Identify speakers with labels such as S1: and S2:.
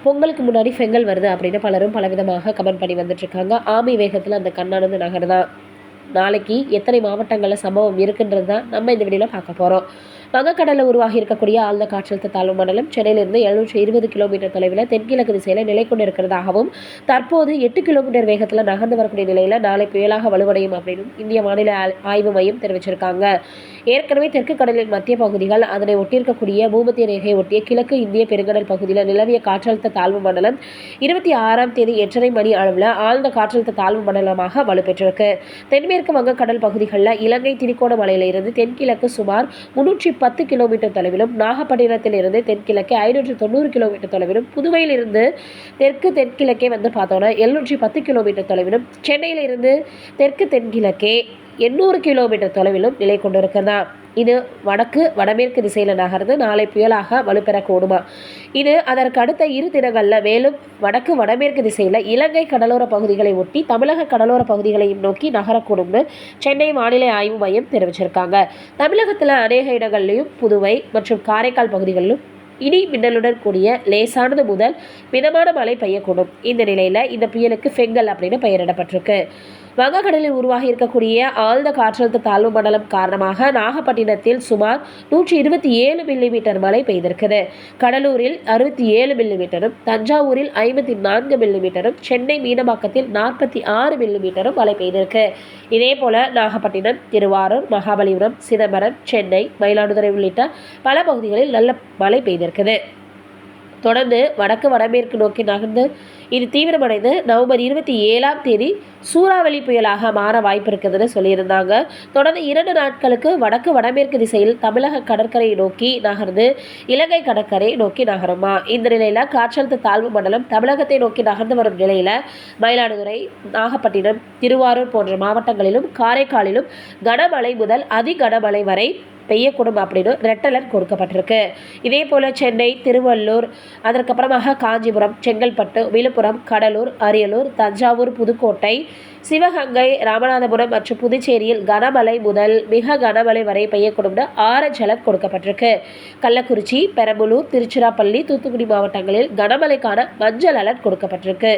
S1: பொங்கலுக்கு முன்னாடி செங்கல் வருது அப்படின்னு பலரும் பலவிதமாக கமெண்ட் பண்ணி வந்துட்டுருக்காங்க. ஆமை வேகத்தில் அந்த கண்ணானது நகருதான். நாளைக்கு எத்தனை மாவட்டங்களில் சம்பவம் இருக்குன்றது தான் நம்ம இந்த வீடியோவில் பார்க்க போகிறோம். வங்கக்கடலில் உருவாகி இருக்கக்கூடிய ஆழ்ந்த காற்றழுத்த தாழ்வு மண்டலம் சென்னையிலிருந்து 720 கிலோமீட்டர் தொலைவில் தென்கிழக்கு திசையில் நிலை கொண்டு இருக்கிறதாகவும் தற்போது 8 கிலோமீட்டர் வேகத்தில் நகர்ந்து வரக்கூடிய நிலையில் நாளை புயலாக வலுவடையும் அப்படின்னு இந்திய வானிலை ஆய்வு மையம் தெரிவிச்சிருக்காங்க. ஏற்கனவே தெற்கு கடலின் மத்திய பகுதிகள் அதனை ஒட்டியிருக்கக்கூடிய பூமத்திய ரேகையை ஒட்டிய கிழக்கு இந்திய பெருங்கடல் பகுதியில் நிலவிய காற்றழுத்த தாழ்வு மண்டலம் 26ஆம் தேதி 8:30 மணி அளவில் ஆழ்ந்த காற்றழுத்த தாழ்வு மண்டலமாக வலுப்பெற்றிருக்கு. தென்மேற்கு வங்கக்கடல் பகுதிகளில் இலங்கை திரிகோணமலையில் இருந்து தென்கிழக்கு சுமார் 310 கிலோமீட்டர் தொலைவிலும், நாகப்பட்டினத்தில் இருந்து தென்கிழக்கே 590 கிலோமீட்டர் தொலைவிலும், புதுவையில் இருந்து தென்கிழக்கே வந்து பார்த்தோன்னா 710 கிலோமீட்டர் தொலைவிலும், சென்னையில் இருந்து தெற்கு தென்கிழக்கே 800 கிலோமீட்டர் தொலைவிலும் நிலை கொண்டிருக்கிறதா. இது வடமேற்கு திசையில் நகர்ந்து நாளை புயலாக வலுப்பெறக்கூடுமா. இது அதற்கு அடுத்த 2 தினங்களில் மேலும் வடமேற்கு திசையில் இலங்கை கடலோர பகுதிகளை ஒட்டி தமிழக கடலோர பகுதிகளையும் நோக்கி நகரக்கூடும்னு சென்னை வானிலை ஆய்வு மையம் தெரிவிச்சிருக்காங்க. தமிழகத்தில் அநேக இடங்கள்லையும் புதுவை மற்றும் காரைக்கால் பகுதிகளிலும் இடி மின்னலுடன் கூடிய லேசானது முதல் மிதமான மழை பெய்யக்கூடும். இந்த நிலையில் இந்த புயலுக்கு ஃபெங்கல் அப்படின்னு பெயரிடப்பட்டிருக்கு. வங்கக்கடலில் உருவாகி இருக்கக்கூடிய ஆழ்ந்த காற்றழுத்த தாழ்வு மண்டலம் காரணமாக நாகப்பட்டினத்தில் சுமார் 127 மில்லிமீட்டர் மழை பெய்திருக்குது. கடலூரில் 67 மில்லிமீட்டரும், தஞ்சாவூரில் 54 மில்லிமீட்டரும், சென்னை மீனம்பாக்கத்தில் 46 மில்லிமீட்டரும் மழை பெய்திருக்கு. இதே போல நாகப்பட்டினம், திருவாரூர், மகாபலிபுரம், சிதம்பரம், சென்னை, மயிலாடுதுறை உள்ளிட்ட பல பகுதிகளில் நல்ல மழை பெய்திருக்குது. தொடர்ந்து வடமேற்கு நோக்கி நகர்ந்து இது தீவிரமடைந்து நவம்பர் 27ஆம் தேதி சூறாவளி புயலாக மாற வாய்ப்பு இருக்குதுன்னு சொல்லியிருந்தாங்க. தொடர்ந்து 2 நாட்களுக்கு வடமேற்கு திசையில் தமிழக கடற்கரையை நோக்கி நகர்ந்து இலங்கை கடற்கரை நோக்கி நகருமா. இந்த நிலையில் காற்றழுத்த தாழ்வு மண்டலம் தமிழகத்தை நோக்கி நகர்ந்து வரும் நிலையில் மயிலாடுதுறை, நாகப்பட்டினம், திருவாரூர் போன்ற மாவட்டங்களிலும் காரைக்காலிலும் கனமழை முதல் அதி கனமழை வரை பெய்யக்கூடும் அப்படின்னு ரெட் அலர்ட் கொடுக்கப்பட்டிருக்கு. இதே போல் சென்னை, திருவள்ளூர், அதற்கப்புறமாக காஞ்சிபுரம், செங்கல்பட்டு, விழுப்புரம், கடலூர், அரியலூர், தஞ்சாவூர், புதுக்கோட்டை, சிவகங்கை, ராமநாதபுரம் மற்றும் புதுச்சேரியில் கனமழை முதல் மிக கனமழை வரை பெய்யக்கூடும்னு ஆரஞ்ச் அலர்ட் கொடுக்கப்பட்டிருக்கு. கள்ளக்குறிச்சி, பெரம்பலூர், திருச்சிராப்பள்ளி, தூத்துக்குடி மாவட்டங்களில் கனமழைக்கான மஞ்சள் அலர்ட் கொடுக்கப்பட்டிருக்கு.